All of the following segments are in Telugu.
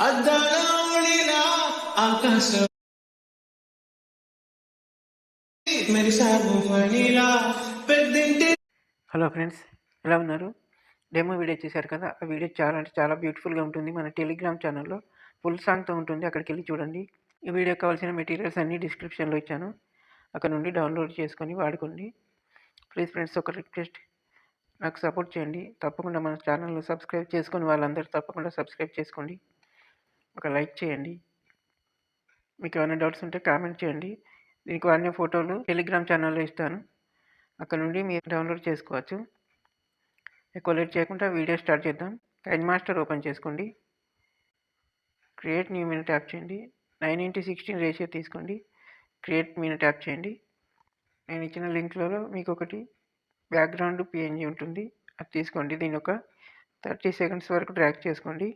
అద్దాల ఒడిలా ఆకాశం మెరిసావు మణిలా పెద్దింటి. హలో ఫ్రెండ్స్, ఎలా ఉన్నారు? డెమో వీడియో చేశారు కదా, ఆ వీడియో చాలా అంటే చాలా బ్యూటిఫుల్గా ఉంటుంది. మన టెలిగ్రామ్ ఛానల్లో ఫుల్ సాంగ్తో ఉంటుంది, అక్కడికి వెళ్ళి చూడండి. ఈ వీడియో కావాల్సిన మెటీరియల్స్ అన్నీ డిస్క్రిప్షన్లో ఇచ్చాను, అక్కడ నుండి డౌన్లోడ్ చేసుకొని వాడుకోండి. ప్లీజ్ ఫ్రెండ్స్, ఒక రిక్వెస్ట్, నాకు సపోర్ట్ చేయండి. తప్పకుండా మన ఛానల్ని సబ్స్క్రైబ్ చేసుకొని వాళ్ళందరూ తప్పకుండా సబ్స్క్రైబ్ చేసుకోండి. ఒక లైక్ చేయండి. మీకు ఏమైనా డౌట్స్ ఉంటే కామెంట్ చేయండి. దీనికి వాడిన ఫోటోలు టెలిగ్రామ్ ఛానల్లో ఇస్తాను, అక్కడ నుండి మీరు డౌన్లోడ్ చేసుకోవచ్చు. ఎక్కువ లేట్ చేయకుండా వీడియో స్టార్ట్ చేద్దాం. కైన్ మాస్టర్ ఓపెన్ చేసుకోండి. క్రియేట్ న్యూ మెనూ ట్యాప్ చేయండి. 9:16 రేషియో తీసుకోండి. క్రియేట్ మెనూ ట్యాప్ చేయండి. నేను ఇచ్చిన లింక్లలో మీకు ఒకటి బ్యాక్గ్రౌండ్ పిఎన్జీ ఉంటుంది, అది తీసుకోండి. దీన్ని ఒక 30 సెకండ్స్ వరకు డ్రాగ్ చేసుకోండి.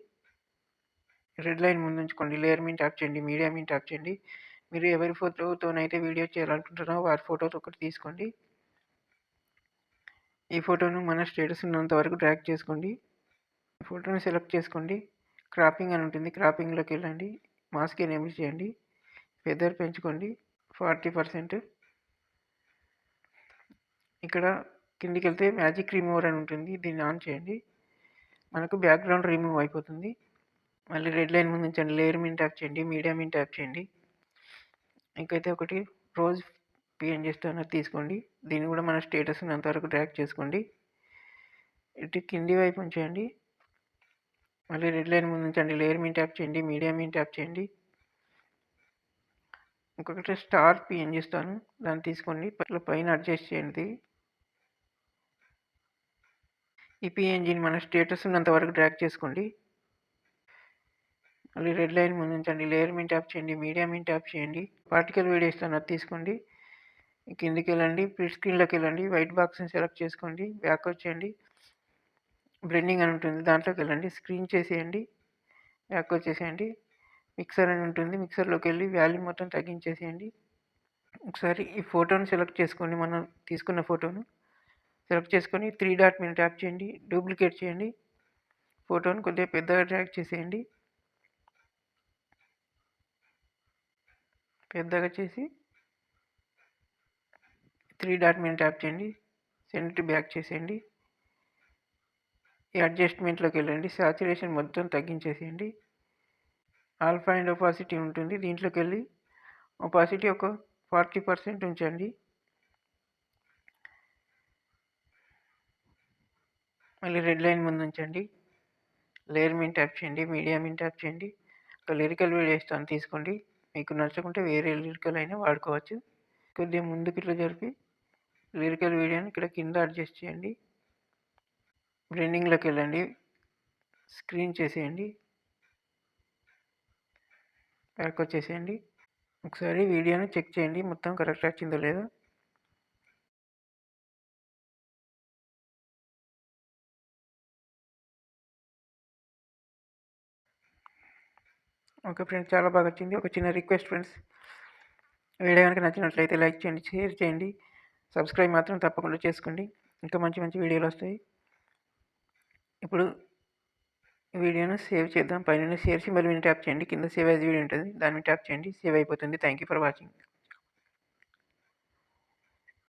రెడ్ లైన్ ముందు ఉంచుకోండి. లేయర్ మీద ట్యాప్ చేయండి. మీడియా మీద ట్యాప్ చేయండి. మీరు ఎవరి ఫోటోతోనైతే వీడియో చేయాలనుకుంటున్నారో వారి ఫోటోతో ఒకటి తీసుకోండి. ఈ ఫోటోను మన స్టేటస్ ఉన్నంత వరకు డ్రాగ్ చేసుకోండి. ఫోటోని సెలెక్ట్ చేసుకోండి. క్రాపింగ్ అని ఉంటుంది, క్రాపింగ్లోకి వెళ్ళండి. మాస్క్ ఎనేబుల్ చేయండి. ఫెదర్ పెంచుకోండి 40%. ఇక్కడ కిందికి వెళ్తే మ్యాజిక్ రిమూవర్ అని ఉంటుంది, దీన్ని ఆన్ చేయండి. మనకు బ్యాక్గ్రౌండ్ రిమూవ్ అయిపోతుంది. మళ్ళీ రెడ్ లైన్ ముందు ఉంచండి. లేయర్ మీద ట్యాప్ చేయండి. మీడియా మీద ట్యాప్ చేయండి. ఇంకైతే ఒకటి రోజ్ పిఎన్జీ చేస్తాను, తీసుకోండి. దీన్ని కూడా మన స్టేటస్ ఉన్నంత వరకు డ్రాగ్ చేసుకోండి. ఇటు కింది వైపు ఉంచండి. మళ్ళీ రెడ్ లైన్ ముందు ఉంచండి. లేయర్ మీద ట్యాప్ చేయండి. మీడియా మీద ట్యాప్ చేయండి. ఇంకొకటి స్టార్ పిఎన్జీ చేస్తాను, దాన్ని తీసుకోండి. పైన అడ్జస్ట్ చేయండి. ఈ పిఎన్జీని మన స్టేటస్ ఉన్నంత వరకు డ్రాగ్ చేసుకోండి. మళ్ళీ రెడ్ లైన్ ముందు ఉంచండి. లేయర్ మీద ట్యాప్ చేయండి. మీడియా మీద ట్యాప్ చేయండి. పార్టికల్ వీడియో ఇస్తాను, అది తీసుకోండి. కిందికి వెళ్ళండి. ప్రింట్ స్క్రీన్లోకి వెళ్ళండి. వైట్ బాక్స్ని సెలెక్ట్ చేసుకోండి. బ్యాక్ వచ్చేయండి. బ్లెండింగ్ అని ఉంటుంది, దాంట్లోకి వెళ్ళండి. స్క్రీన్ చేసేయండి. బ్యాక్ వచ్చేసేయండి. మిక్సర్ అని ఉంటుంది, మిక్సర్లోకి వెళ్ళి వాల్యూమ్ మొత్తం తగ్గించేసేయండి. ఒకసారి ఈ ఫోటోని సెలెక్ట్ చేసుకోండి. మనం తీసుకున్న ఫోటోను సెలెక్ట్ చేసుకొని 3 డాట్ మీద ట్యాప్ చేయండి. డూప్లికేట్ చేయండి. ఫోటోని కొద్దిగా పెద్దగా డ్రాగ్ చేసేయండి. పెద్దగా చేసి 3 డాట్ మీద ట్యాప్ చేయండి. సెండ్ టు బ్యాక్ చేసేయండి. ఈ అడ్జస్ట్మెంట్లోకి వెళ్ళండి. సాచురేషన్ మొత్తం తగ్గించేసేయండి. ఆల్ఫా అండ్ ఒపాసిటీ ఉంటుంది, దీంట్లోకి వెళ్ళి ఒపాసిటీ ఒక 40% ఉంచండి. మళ్ళీ రెడ్ లైన్ ముందు ఉంచండి. లేయర్ మీద ట్యాప్ చేయండి. మీడియా మీద ట్యాప్ చేయండి. ఒక లిరికల్ వీడియో ఇస్తాను, తీసుకోండి. మీకు నచ్చకుంటే వేరే లిరికల్ అయినా వాడుకోవచ్చు. కొద్దిగా ముందుకు ఇట్లా జరిపి లిరికల్ వీడియోని ఇక్కడ కింద అడ్జస్ట్ చేయండి. బ్లెండింగ్లోకి వెళ్ళండి. స్క్రీన్ చేసేయండి. బ్యాక్ వచ్చేసేయండి. ఒకసారి వీడియోని చెక్ చేయండి, మొత్తం కరెక్ట్ వచ్చిందో లేదో. ఓకే ఫ్రెండ్స్, చాలా బాగా వచ్చింది. ఒక చిన్న రిక్వెస్ట్ ఫ్రెండ్స్, వీడియో కనుక నచ్చినట్లయితే లైక్ చేయండి, షేర్ చేయండి, సబ్స్క్రైబ్ మాత్రం తప్పకుండా చేసుకోండి. ఇంకా మంచి మంచి వీడియోలు వస్తాయి. ఇప్పుడు వీడియోను సేవ్ చేద్దాం. పైన షేర్ సింబల్ మీద ట్యాప్ చేయండి. కింద సేవ్ యాజ్ వీడియో ఉంటుంది, దాని మీద ట్యాప్ చేయండి. సేవ్ అయిపోతుంది. Thank you for watching.